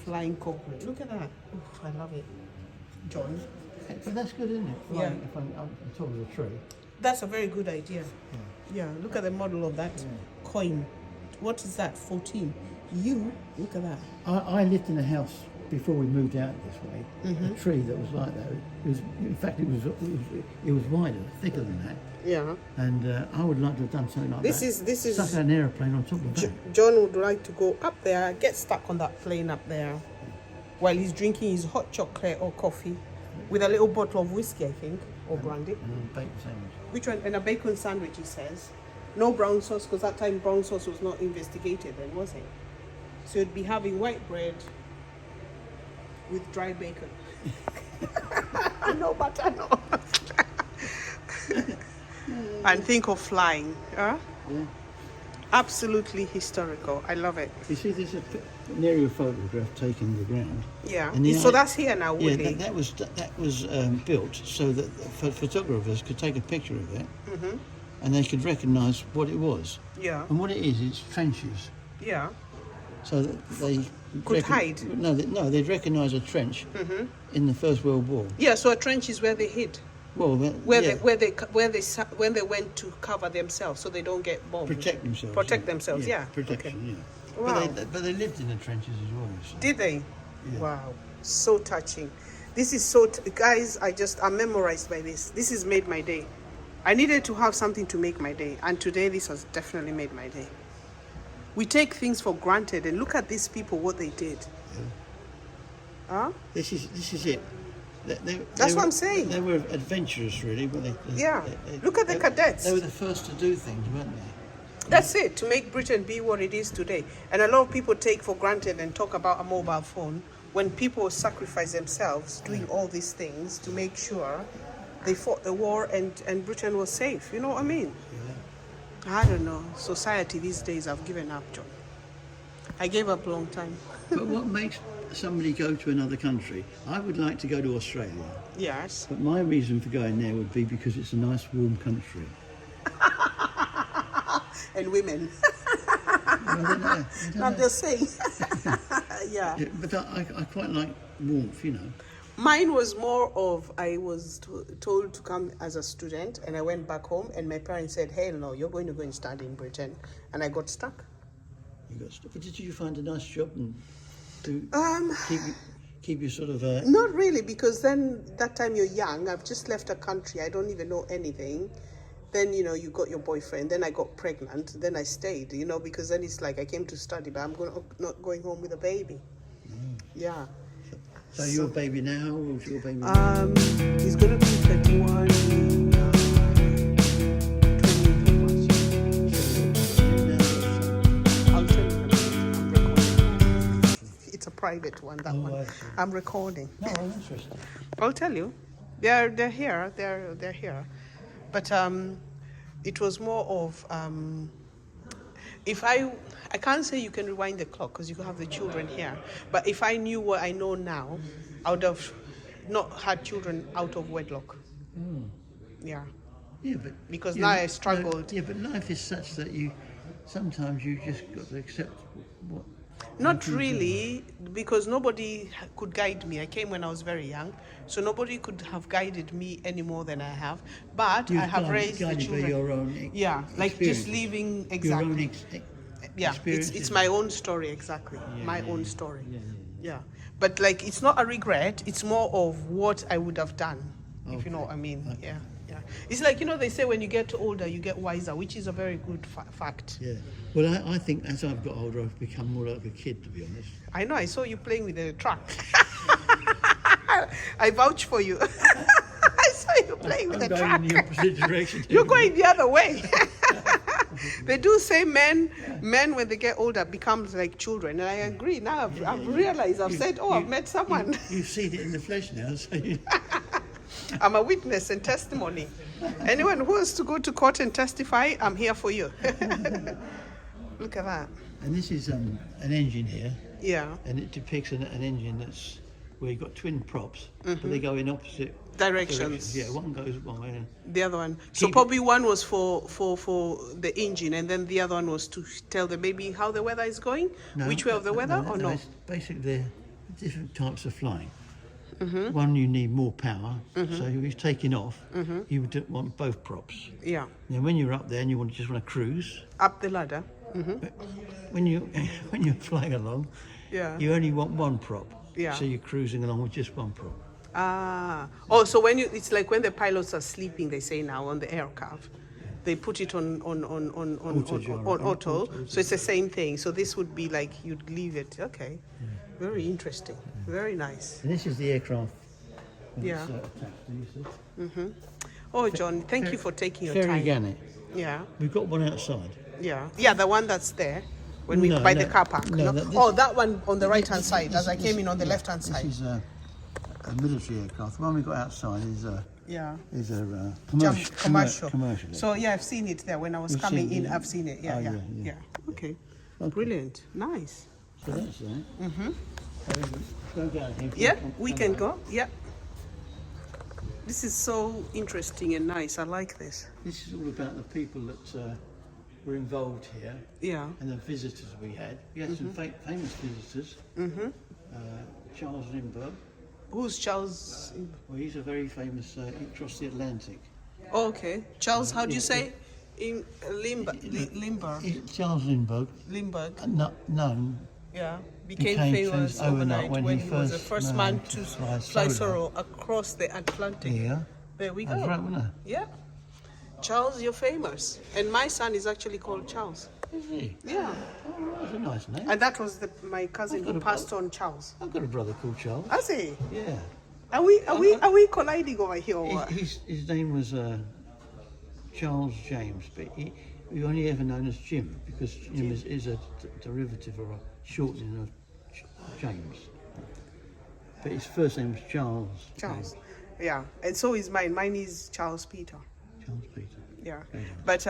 flying corporate. Look at that. Oof, I love it. John. But that's good, isn't it? Yeah. Like if I'm on top of a tree. That's a very good idea. Yeah. Yeah, look at the model of that coin. What is that? 14. Look at that. I lived in a house before we moved out this way. A tree that was like that. It was, in fact, it was wider, thicker than that. Yeah. And I would like to have done something like This that. is Stuck an aeroplane on top of that. John would like to go up there, get stuck on that plane up there, while he's drinking his hot chocolate or coffee, with a little bottle of whiskey, I think, or brandy. And a bacon sandwich. Which one? And a bacon sandwich, he says. No brown sauce, because that time brown sauce was not investigated then, was it? So you'd be having white bread with dry bacon. No butter, no. And think of flying. Huh? Yeah. Absolutely historical. I love it. You see, there's an aerial photograph taken of the ground. Yeah. And So that's here now, Yeah, Woody. that was built so that photographers could take a picture of it, and they could recognise what it was. Yeah. And what it is, it's trenches. Yeah. So that they Could hide. No, they'd recognise a trench in the First World War. Yeah. So a trench is where they hid, Well, when they went to cover themselves, so they don't get bombed. protect themselves. Protect themselves. Yeah. Protection. Yeah. Wow. But they lived in the trenches as well. So. Did they? Yeah. Wow. So touching. This is so guys. I'm memorized by this. This has made my day. I needed to have something to make my day, and today this has definitely made my day. We take things for granted, and look at these people, what they did. Yeah. Huh? This is it. That's what I'm saying. They were adventurous, really, weren't they? Yeah. Look at the cadets. They were the first to do things, weren't they? That's it, to make Britain be what it is today. And a lot of people take for granted and talk about a mobile phone when people sacrifice themselves doing all these things to make sure they fought the war and Britain was safe. You know what I mean? Yeah. I don't know. Society these days, I've given up, John. I gave up a long time. But what makes somebody go to another country? I would like to go to Australia. Yes. But my reason for going there would be because it's a nice warm country. And women. I don't know. I'm just saying. Yeah. Yeah, but I quite like warmth, you know. Mine was more of, I was told to come as a student, and I went back home, and my parents said, hell no, you're going to go and study in Britain. And I got stuck. You got stuff. But did you find a nice job and to keep you sort of... Not really, because then that time you're young. I've just left a country. I don't even know anything. Then, you know, you got your boyfriend. Then I got pregnant. Then I stayed, you know, because then it's like I came to study, but I'm not going home with a baby. Yeah. So your baby now, how old's your baby? He's going to be 31 in 20th of March. I'll tell you in a minute. I'm recording. It's a private one, that one. I see. I'm recording. No, I'm interested. I'll tell you. They're here. They're here. But it was more of if I can't say you can rewind the clock because you have the children here. But if I knew what I know now, I would have not had children out of wedlock. Yeah. Yeah, but Because yeah, now I struggled. Yeah, but life is such that sometimes you just got to accept what. Not really, because nobody could guide me. I came when I was very young, so nobody could have guided me any more than I have. But I have raised the guided children. by your own like just living exactly. Your own It's my own story, exactly. My own story. Yeah. But like, it's not a regret. It's more of what I would have done, if you know what I mean. Okay. Yeah. It's like, you know, they say when you get older, you get wiser, which is a very good fact. Yeah. Well, I think as I've got older, I've become more like a kid, to be honest. I know. I saw you playing with the truck. I vouch for you. I saw you playing with the truck. I'm going in the opposite direction. You're going the other way. They do say men when they get older becomes like children, and I agree. Now I've realized. I've said, I've met someone. You've seen it in the flesh now, so I'm a witness and testimony. Anyone who wants to go to court and testify, I'm here for you. Look at that. And this is an engine here. Yeah. And it depicts an engine that's where you've got twin props, but they go in opposite directions. Yeah, one goes one way. The other one. So probably one was for the engine, and then the other one was to tell the baby how the weather is going. Which way of the weather, or no? It's basically different types of flying. One, you need more power, so if you're taking off, you would want both props. Yeah. Now, when you're up there and just want to cruise, Up the ladder. when you're flying along, Yeah. you only want one prop. Yeah. So you're cruising along with just one prop. Oh, so it's like when the pilots are sleeping, they say now on the aircraft, they put it on auto, so it's the same thing. So this would be like you'd leave it. Okay, very interesting, very nice. And this is the aircraft. when Yeah. it's, attached to, you see. Oh, John, thank you for taking your Ferry time. Gannet. Yeah, We've got one outside. yeah, the one that's there when we by the car park. no, No? That one on the right hand side. As I came in on the left hand side. This is a military aircraft. The one we got outside is a Commercial. commercial. So yeah, I've seen it there when I was You've coming seen in. it? I've seen it. Yeah, Oh, yeah, yeah, yeah. yeah. Okay. Brilliant. Nice. So that's that. Go down here. Yeah, we can go. Yeah. This is so interesting and nice. I like this. This is all about the people that were involved here Yeah. and the visitors we had. We had some famous visitors. Charles Lindbergh. Who's Charles? Well, he's a very famous across the Atlantic. Oh, okay. Charles, how do you say? In Limburg. Charles Lindbergh, Limburg. known, Yeah. Became Became famous famous overnight overnight when when he he was the first first man managed to to fly fly solo. solo across the Atlantic. yeah. There we That's go. right, wasn't it? Yeah. Charles, you're famous. And my son is actually called Charles. Is he? Yeah. Oh, that's a nice name. And that was my cousin I've got who a passed on Charles. I've got a brother called Charles. I see. Yeah. Are we colliding over here or what? His name was Charles James, but we only ever known as Jim because Jim is a derivative or a shortening of James. But his first name was Charles. Charles. Yeah. And so is mine. Mine is Charles Peter. Charles Peter. Yeah. Very nice. But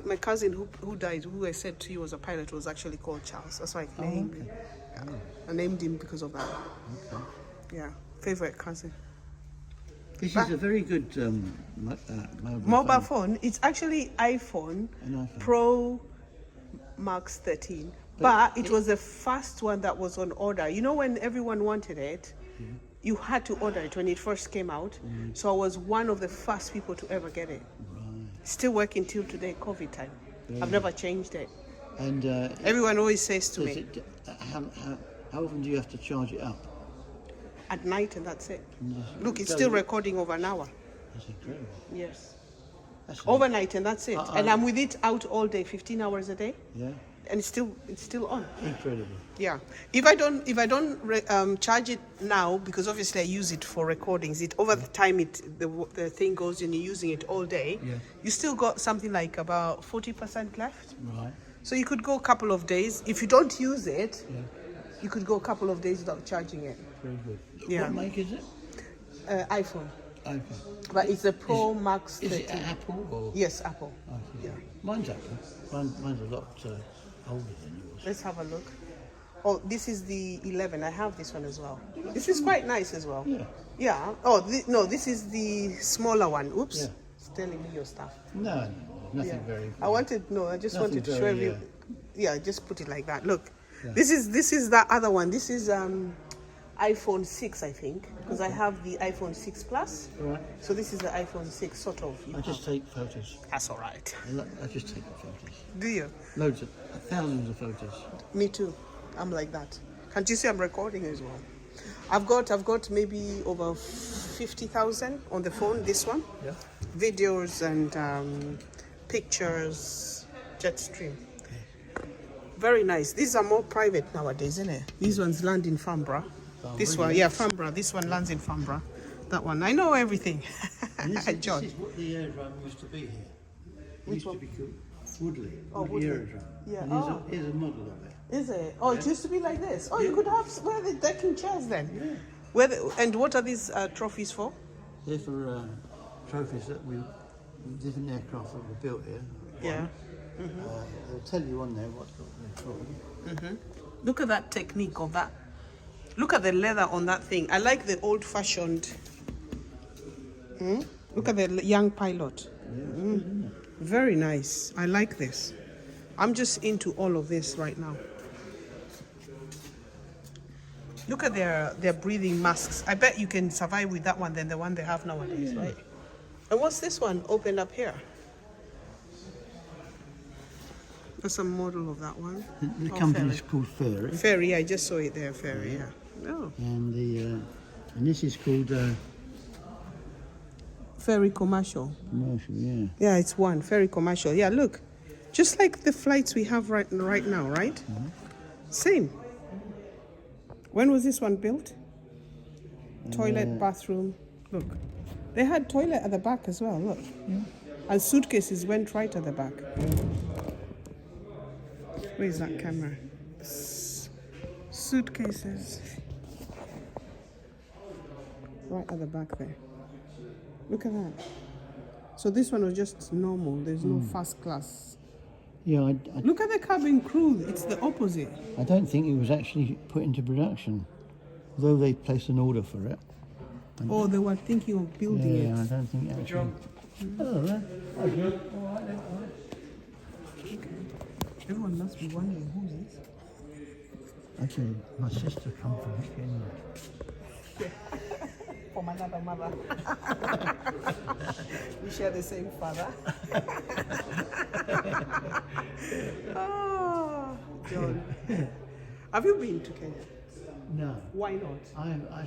my cousin who died, who I said to you was a pilot, was actually called Charles. That's why I named him. Yeah. I named him because of that. Okay. Yeah. Favorite cousin. This is a very good Mobile phone. It's actually iPhone An iPhone. Pro Max 13. But it was the first one that was on order. You know when everyone wanted it, you had to order it when it first came out. So I was one of the first people to ever get it. Right. Still working till today, COVID time. I've never changed it. And Everyone always says to does me, it, how often do you have to charge it up? at night and that's it. Yes. Look, it's Does still it? recording over an hour. That's incredible. Yes. That's Overnight and that's it. Uh-uh. And I'm with it out all day, 15 hours a day. Yeah, And it's still on. incredible. Yeah. If I don't charge it now, because obviously I use it for recordings, it over the time the thing goes and you're using it all day, Yeah. you still got something like about 40% left. Right. So you could go a couple of days. If you don't use it, Yeah. you could go a couple of days without charging it. Very good. Yeah. What make is it? iPhone. Okay. But it's a Pro Max 13. Is it Apple or? Yes, Apple. Oh, Yeah. Mine's Apple. Mine's a lot older than yours. Let's have a look. Oh, this is the 11. I have this one as well. This is quite nice as well. Yeah. Yeah. Oh, no, this is the smaller one. Oops. Yeah. It's telling me your stuff. No, nothing Yeah. very. I just Nothing wanted to show very, you. Yeah, just put it like that. Look. Yeah. This is the other one. This is iPhone 6, I think, because I have the iPhone 6 Plus. Right. So this is the iPhone 6 sort of. I just take photos. That's all right. I just take photos. Do you? Loads of thousands of photos. Me too. I'm like that. Can't you see I'm recording as well? I've got maybe over 50,000 on the phone. This one, Yeah. videos and pictures, jet stream. Very nice. These are more private nowadays, isn't it? These ones land in Farnborough. This one, yeah, Farnborough. This one lands in Farnborough. That one, I know everything. John. This is what the aerodrome used to be here. It used to be called Woodley. Oh, the Woodley. aerodrome. Yeah. And here's a model of it. Is it? Oh, it used to be like this. Oh, you could have where are the decking chairs then? Yeah. And what are these trophies for? They're for trophies that different aircraft that were built here. Yeah. They'll tell you on there what they're for. Look at that technique of that. Look at the leather on that thing. I like the old-fashioned. Look at the young pilot. Very nice. I like this. I'm just into all of this right now. Look at their breathing masks. I bet you can survive with that one than the one they have nowadays, right? And what's this one opened up here? That's a model of that one. The Oh, company is Ferry. called Ferry. Ferry, I just saw it there, Ferry, yeah. Oh. And this is called Ferry commercial. Commercial, yeah. Yeah, it's one, Ferry commercial. Yeah, look. Just like the flights we have right now, right? Same. When was this one built? Toilet, bathroom. Look. They had toilet at the back as well, look. And suitcases went right at the back. Where is that camera? Suitcases. Right at the back there. Look at that. So this one was just normal. There's no first class. Yeah, Look at the cabin crew. It's the opposite. I don't think it was actually put into production, though they placed an order for it. Oh, they were thinking of building Yeah, I it. don't think actually. Hello there. Okay. All right then. Everyone must be wondering who's this. Actually, my sister come from Kenya. From another mother. We share the same father. Oh, John. Have you been to Kenya? No, Why not? I've not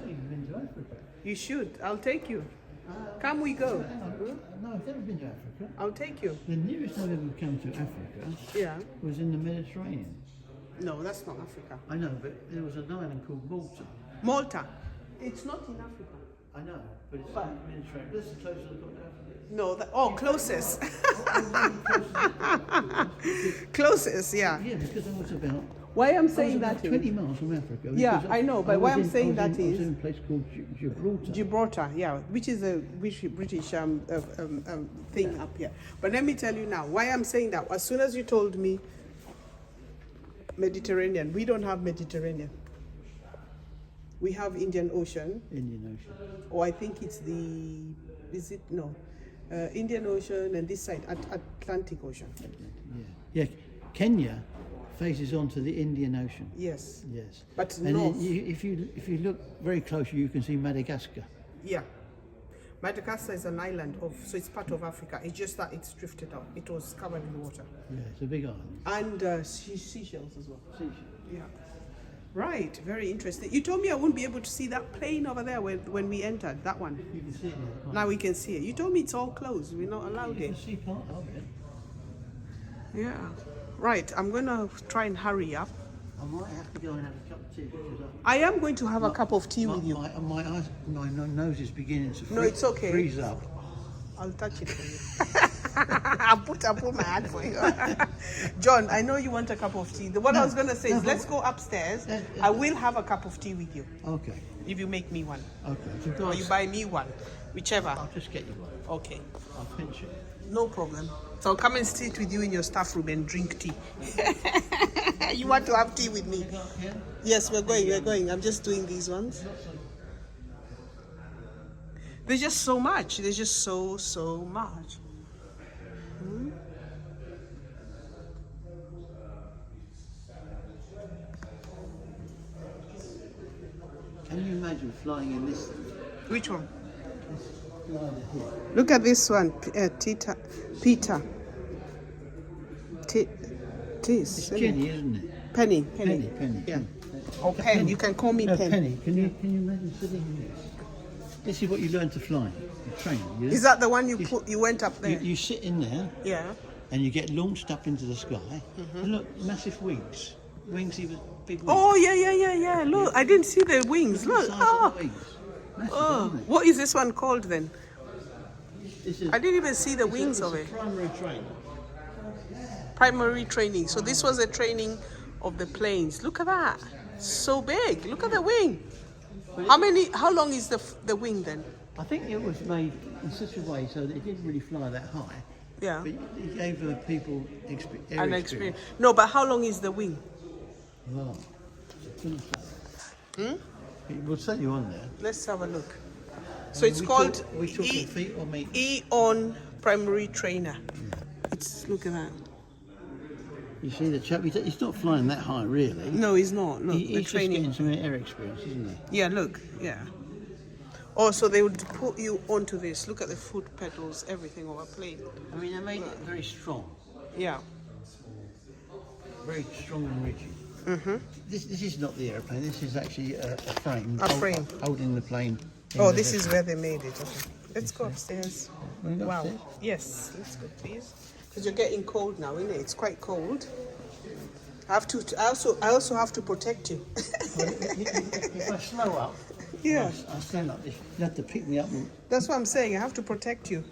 even been to Africa. You should. I'll take you. Come, we go. Hang on, no, I've never been to Africa. I'll take you. The nearest I've ever come to Africa Yeah. was in the Mediterranean. No, that's not Africa. I know, but there was an island called Malta. Malta. It's not in Africa. I know, but it's in the Mediterranean. That's the closest I've got to Africa. No, closest. Closest, yeah. Yeah, because I was about. Why I'm I was saying about that 20 is miles from Africa. Yeah, because I know, but why I'm saying that I was is- in a place called Gibraltar. Gibraltar, yeah, which is a British thing up here. But let me tell you now, why I'm saying that. As soon as you told me Mediterranean, we don't have Mediterranean. We have Indian Ocean, Indian Ocean. or I think it's Indian Ocean and this side, Atlantic Ocean. Yeah. Kenya faces onto the Indian Ocean. Yes, Yes. but And north. if you look very closely, you can see Madagascar. Yeah. Madagascar is an island so it's part of Africa. It's just that it's drifted out. It was covered in water. Yeah, it's a big island. And seashells as well. Seashell. Yeah. Right, very interesting. You told me I wouldn't be able to see that plane over there when we entered, that one. You can see it there. can't Now we can see it. You told me it's all closed. We're not allowed you? You in. can see part of it. Yeah. Right, I'm going to try and hurry up. I might have to go and have a cup of tea because I am going to have a cup of tea with you. my nose is beginning to No, it's okay. freeze up. I'll touch it for you. I'll put my hand for you. John, I know you want a cup of tea. What I was going to say is let's go upstairs. I will have a cup of tea with you Okay. if you make me one. Okay. So Or you buy me one. Whichever. I'll just get you one. Okay. I'll pinch it. No problem. So I'll come and sit with you in your staff room and drink tea. You want to have tea with me? Yeah. Yes, we're going. I'm just doing these ones. There's just so much. There's just so much. Can you imagine flying in this thing? Which one? Glider here. Look at this one, Peter. It's Jenny, isn't it? Penny. Penny. Yeah. Or Pen. You can call me No, Pen. Penny. Can you imagine sitting in this? This is what you learn to fly. The train. Yeah? Is that the one you went up there? You sit in there Yeah. and you get launched up into the sky. And look, massive wings. Wings, even big wings. Oh yeah. Look, I didn't see the wings. Look at Look. the size of the wings. Massive, Oh, isn't it? what is this one called then? This is, I didn't even see the wings of it. Primary train. Primary training. So this was a training of the planes. Look at that. So big. Look at the wing. How long is the wing then? I think it was made in such a way so that it didn't really fly that high. Yeah. But it gave people An experience. No, but how long is the wing? Wow. It will tell you on there. Let's have a look. So it's called We talking feet or meat? Eon Primary Trainer. It's look at that. You see the chap, he's not flying that high, really. No, he's not. Look, the He's just training. getting some air experience, isn't he? Yeah, look. Yeah. Oh, so they would put you onto this. Look at the foot pedals, everything of a plane. I mean, they made it very strong. Yeah. Very strong and rigid. This is not the airplane. This is actually a frame. A frame. Holding the plane. Oh, this is where they made it. Okay. Let's go upstairs. Wanna go Wow. upstairs? Yes, let's go, please. Because you're getting cold now, isn't it? It's quite cold. I have to. I also have to protect you. If I slow up, Yeah. I stand like this. You have to pick me up. That's what I'm saying. I have to protect you.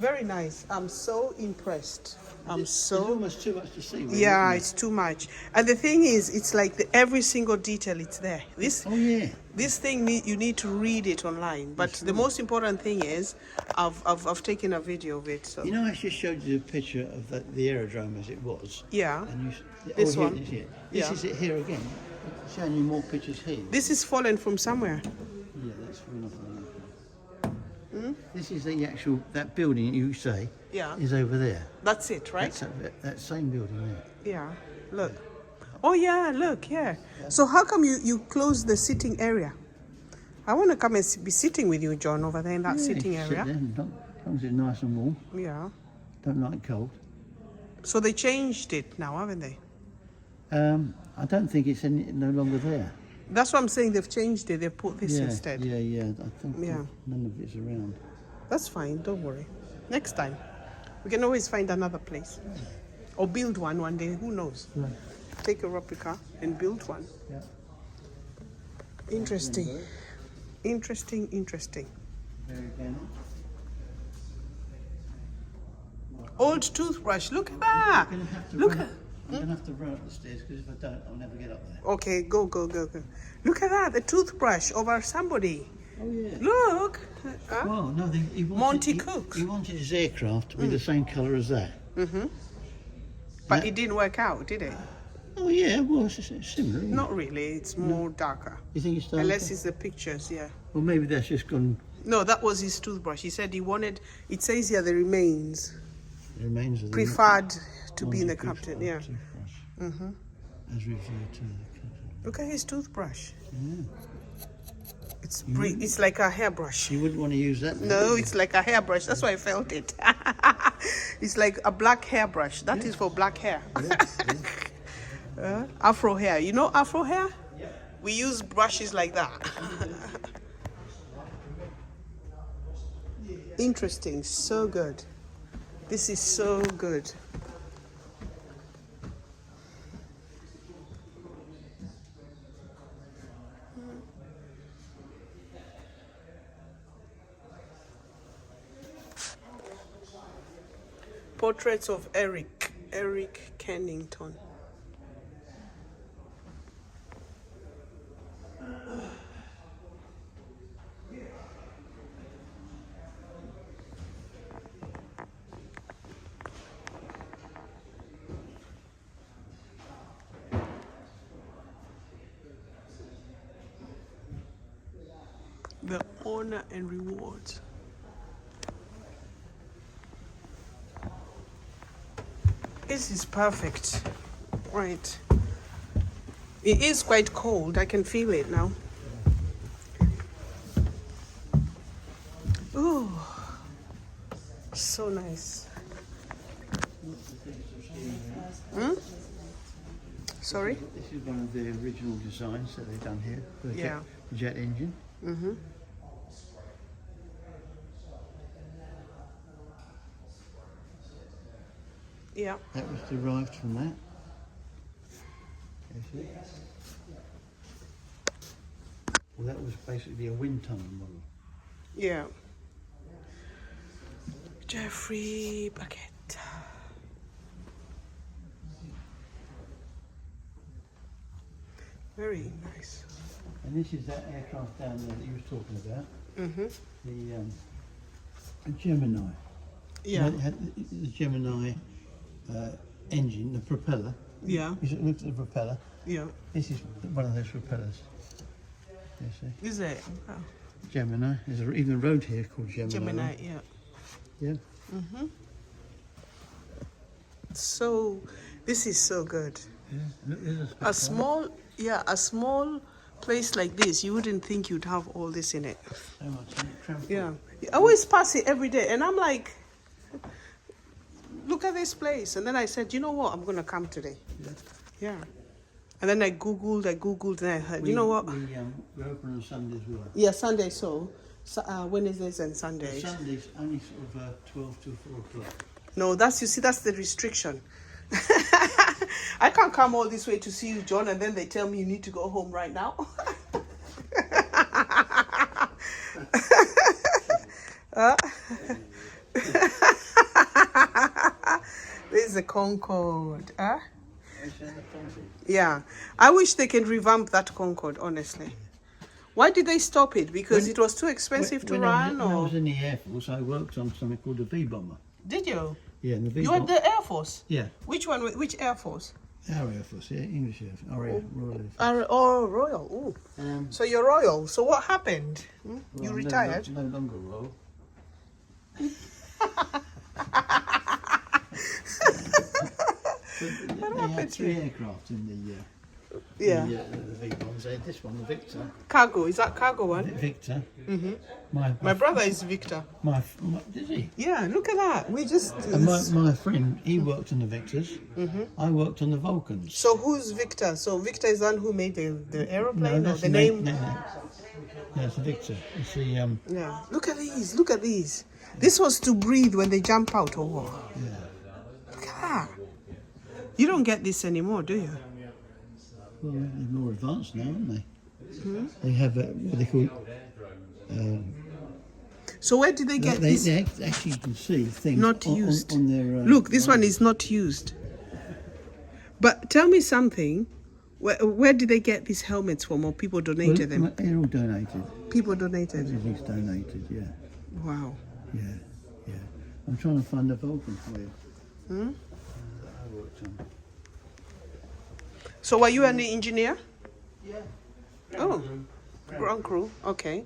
Very nice. I'm so impressed. I'm There's so. almost too much to see. Really, Yeah, isn't it's too much. And the thing is, it's like every single detail. It's there. it? Oh yeah. This thing you need to read it online. But the most important thing is, I've taken a video of it. So You know, I just showed you a picture of the aerodrome as it was. yeah, And This here one? it is here. Yeah. This is it here again. Showing you more pictures here. this is fallen from somewhere. Yeah, that's fair enough. This is the actual, that building you say Yeah, is over there. that's it, right? That's that same building there. Yeah. Look. Oh yeah, look. Yeah. So how come you close the sitting area? I want to come and be sitting with you, John, over there in that sitting you sit area. there and as long as it's nice and warm. Yeah. Don't like cold. So they changed it now, haven't they? I don't think it's no longer there. That's what I'm saying. They've changed it. They've put this Yeah, instead. yeah. I think Yeah. none of it's around. That's fine. Don't worry. Next time, we can always find another place, or build one day. Who knows? Right. Take a replica and build one. Yeah. Interesting. Interesting. Very again. Old toothbrush. Look at that. I'm gonna have to Look run at. up- I'm gonna have to run up the stairs because if I don't, I'll never get up there. Okay, go. Look at that. The toothbrush over somebody. Oh yeah. Look. Huh? Well, no, he wanted, Monty he, Cook. He wanted his aircraft to be the same colour as that. But Yeah. it didn't work out, did it? Oh yeah, well it's similar. Isn't Not really. It's more darker. You think it's darker? Unless it's the pictures, yeah. Well, maybe that's just gone. No, that was his toothbrush. He said he wanted. It says here the remains The remains of the preferred to be in the Monty Cook's captain. Yeah. toothbrush, as referred to the captain. Look at his toothbrush. Yeah. It's like a hairbrush. You wouldn't want to use that. No, it's like a hairbrush. That's why I felt it. It's like a black hairbrush. That is for black hair. Afro hair. You know Afro hair? Yeah. We use brushes like that. Interesting. So good. This is so good. Portraits of Eric Kennington. The honor and rewards. This is perfect. Right. It is quite cold. I can feel it now. Ooh. So nice. Sorry? This is one of the original designs that they've done here for the Yeah. jet engine. Yeah. That was derived from that. You see? Well, that was basically a wind tunnel model. Yeah. Jeffrey Bucket. Very nice. And this is that aircraft down there that you was talking about. The Gemini. Yeah. It had the Gemini engine, the propeller. Yeah. You look at the propeller. Yeah. This is one of those propellers. You see? Is it? Oh. Gemini. There's even a road here called Gemini. Gemini, yeah. Yeah. So, this is so good. Yeah, look, there's a A spit small place like this, you wouldn't think you'd have all this in it. so much in it, transport. Yeah. I always pass it every day, and I'm like, look at this place. And then I said, you know what? I'm going to come today. Yeah. Yeah. And then I Googled, and I heard, you know what? We're open on Sundays as well. Yeah, Sunday, so Wednesdays and Sundays. Sundays only sort of 12 to 4 o'clock. No, that's the restriction. I can't come all this way to see you, John, and then they tell me you need to go home right now. This is a Concorde. Yeah. I wish they can revamp that Concorde, honestly. Why did they stop it? Because it was too expensive to run? When I was in the Air Force, I worked on something called the V-Bomber. Did you? Yeah, and the You V-Bomber. were at the Air Force? Yeah, Which one? Which Air Force? our Air Force, yeah, English Air Force, Royal Air Force. Royal. Ooh. So you're royal. So what happened? Well, You I'm retired? No longer royal. But they had 3 aircraft in the Yeah. the V-bombs. They had this one, the Victor. Cargo. Is that cargo one? Victor. Mm-hmm. My My brother is Victor. did he? Yeah, look at that. We just. And my friend, he worked on the Victors. I worked on the Vulcans. So who's Victor? So Victor is the one who made the aeroplane or that's the name? No. Yeah, it's the Victor. It's the Yeah. Look at these. Look at these. This was to breathe when they jump out or what? yeah. Look at that. You don't get this anymore, do you? Well, they're more advanced now, aren't they? They have what they call. So where did they get this? They actually can see things Not used. on their. Look, this one is not used. But tell me something. Where did they get these helmets from, or people donated them? They're all donated. People donated. Everything's donated. Yeah, Wow. yeah. I'm trying to find a Vulcan for you. I worked on. So were you an engineer? Yeah. Oh, ground crew. Okay.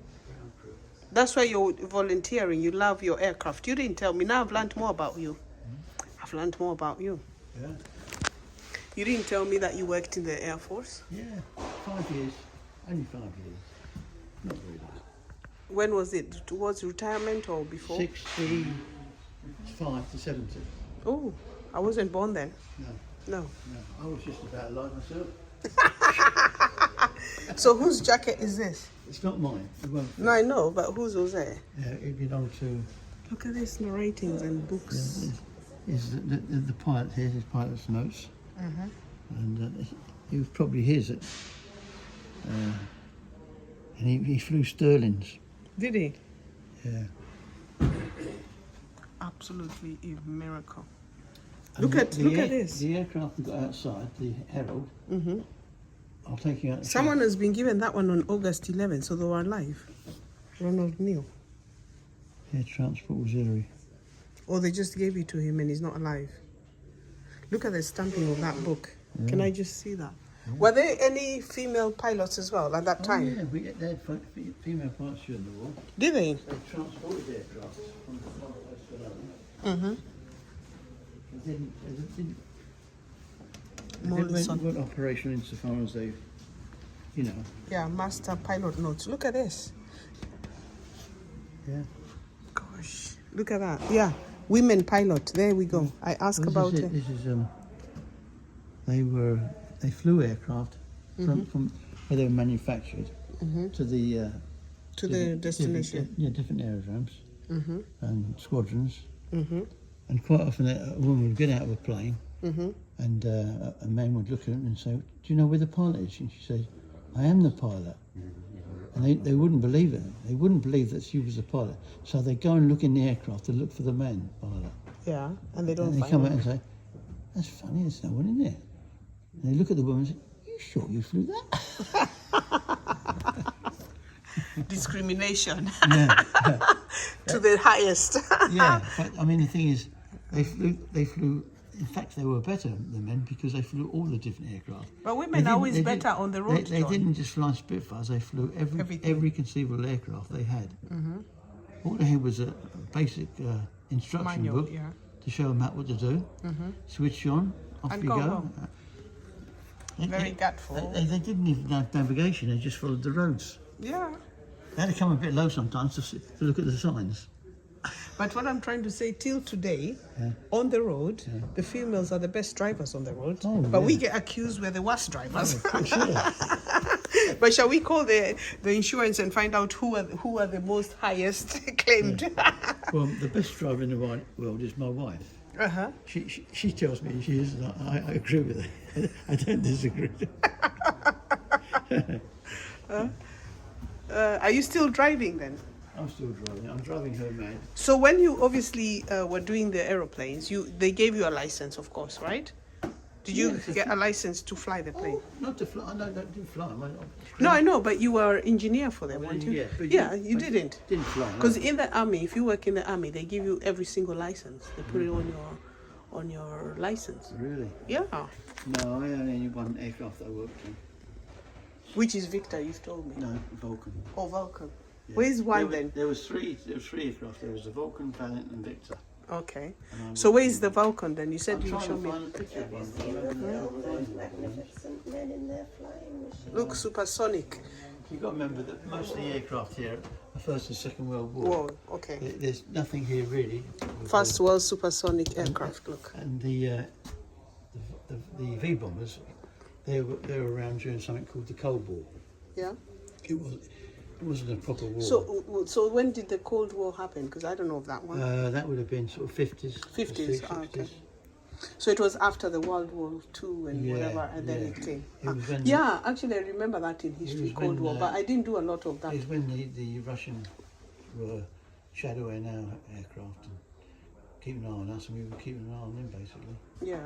That's why you're volunteering. You love your aircraft. You didn't tell me. Now I've learned more about you. I've learned more about you. Yeah. You didn't tell me that you worked in the Air Force. Yeah. 5 years. Only 5 years. Not very long. When was it? Towards retirement or before? 65 to 70. Oh, I wasn't born then. No, No. I was just about like myself. So whose jacket is this? It's not mine. It won't. No, I know, but whose was it? Yeah, it belonged to. Look at this narratings and books. Is the pilot here? His pilot's notes, and it was probably his. And he flew Sterlings. Did he? Yeah. Absolutely a miracle. And Look at this. The aircraft that got outside, the Herald. I'll take you out. Someone has been given that one on August 11th, so they were alive. Ronald Neal. Air Transport Auxiliary. Or they just gave it to him and he's not alive. Look at the stamping of that book. Can I just see that? Were there any female pilots as well at that time? Yeah, they had female pilots during the war. Did they? They transported aircraft from one place to another. They weren't operational insofar as they, Yeah, master pilot notes. Look at this. Yeah. Gosh, look at that. Yeah, women pilot. There we go. I asked about it. This is they flew aircraft from where they were manufactured to the destination. Different aerodromes and squadrons. And quite often a woman would get out of a plane and a man would look at her and say, "Do you know where the pilot is?" And she said, "I am the pilot." And they wouldn't believe it. They wouldn't believe that she was the pilot. So they go and look in the aircraft to look for the man pilot. Yeah, and they don't And they find come him. out and say, "That's funny, there's no one in there." And they look at the woman and say, "You sure you flew that?" Discrimination Yeah. to the highest. Yeah, but I mean the thing is, they flew. In fact, they were better than men because they flew all the different aircraft. But women are always better on the road. They John. didn't just fly Spitfires; they flew Everything. every conceivable aircraft they had. All they had was a basic instruction Manual, book yeah. to show them what to do. Switch on, off And you go go. home. Very gutful. They didn't even have navigation, they just followed the roads. Yeah. They had to come a bit low sometimes to look at the signs. But what I'm trying to say, till today, on the road, the females are the best drivers on the road. Oh, but we yeah. get accused we're the worst drivers. Sure. But shall we call the insurance and find out who are the most highest claimed? Well, the best driver in the world is my wife. Uh-huh. She tells me she is, and I agree with her. I don't disagree. Are you still driving then? I'm still driving. I'm driving her mad. So when you obviously were doing the aeroplanes, they gave you a license, of course, right? Did you Yes, get a license to fly the plane? Not to fly. I don't fly. No, I know, but you were engineer for them, Well, weren't you? yeah, but You didn't. Didn't fly. no. Because in the army, if you work in the army, they give you every single license. They put it on your license. Really? Yeah. No, I only had one aircraft I worked on. Which is Victor, you've told me. No, Vulcan. Oh, Vulcan. Yeah. Where's one then? There was three aircraft. There was the Vulcan, Valiant, and Victor. Okay. And So where's the Vulcan then? You said I'm you trying show to me. find a picture of one. Magnificent men in their flying machines. Look, supersonic. You've got to remember that most of the aircraft here are First and Second World War. Whoa, okay. There's nothing here really. First world supersonic aircraft, look. And the V bombers, they were around during something called the Cold War. Yeah. It wasn't a proper war. So when did the Cold War happen? Because I don't know of that one. That would have been sort of 50s. 50s, okay. So it was after the World War II and Yeah, whatever, and then yeah. it came. It was when Yeah, actually I remember that in history, was Cold when, War, but I didn't do a lot of that. It was when the Russians were shadowing our aircraft and keeping an eye on us, and we were keeping an eye on them basically. Yeah.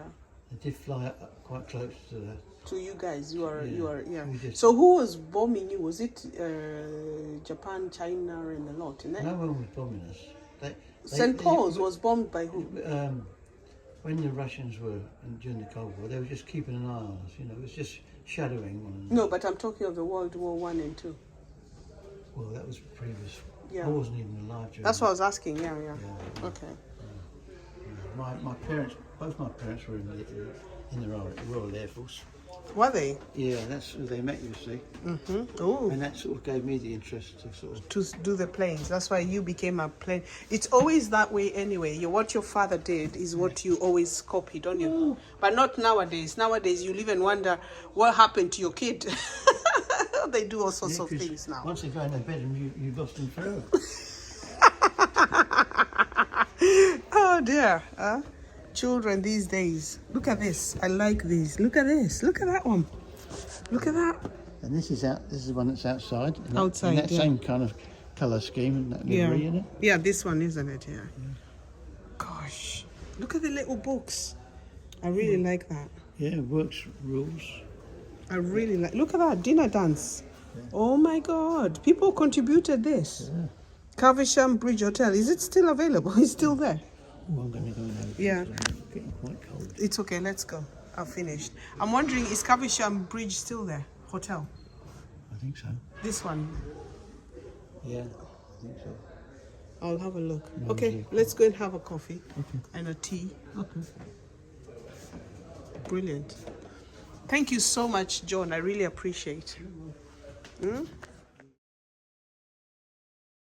They did fly up quite close to the. To you guys, you are. We just- So who was bombing you? Was it Japan, China, and a lot? Isn't it? No one was bombing us. St. Paul's was bombed by who? When the Russians were during the Cold War, they were just keeping an eye on us. You know, it was just shadowing one another. No, but I'm talking of the World War One and Two. Well, that was previous. Yeah. I wasn't even alive during. That's what I was asking. Yeah. Yeah. Okay. My parents, both my parents were in the Royal Air Force. Were they? Yeah, that's who they met, you see. Oh. And that sort of gave me the interest to sort of. To do the planes. That's why you became a plane. It's always that way anyway. What your father did is what you always copy, don't you? But not nowadays. Nowadays, you live and wonder what happened to your kid. They do all sorts of 'cause things now. Once they go in their bedroom, you've lost them forever. Oh dear. Children these days. Look at this. I like these. Look at this. Look at that one. Look at that. And this is the one that's outside. In Outside, that yeah. same kind of colour scheme and that livery in it. Yeah, this one, isn't it? Yeah. Gosh. Look at the little books. I really like that. Yeah, works rules. I really like. Look at that dinner dance. Oh my God! People contributed this. Yeah. Caversham Bridge Hotel. Is it still available? It's still there. Oh, I'm going to go and have a Yeah. drink. It's getting quite cold. It's okay. Let's go. I've finished. I'm wondering, is Caversham Bridge still there? Hotel. I think so. This one. Yeah, I think so. I'll have a look. No, Okay, yeah. let's go and have a coffee Okay. and a tea. Okay. Brilliant. Thank you so much, John. I really appreciate.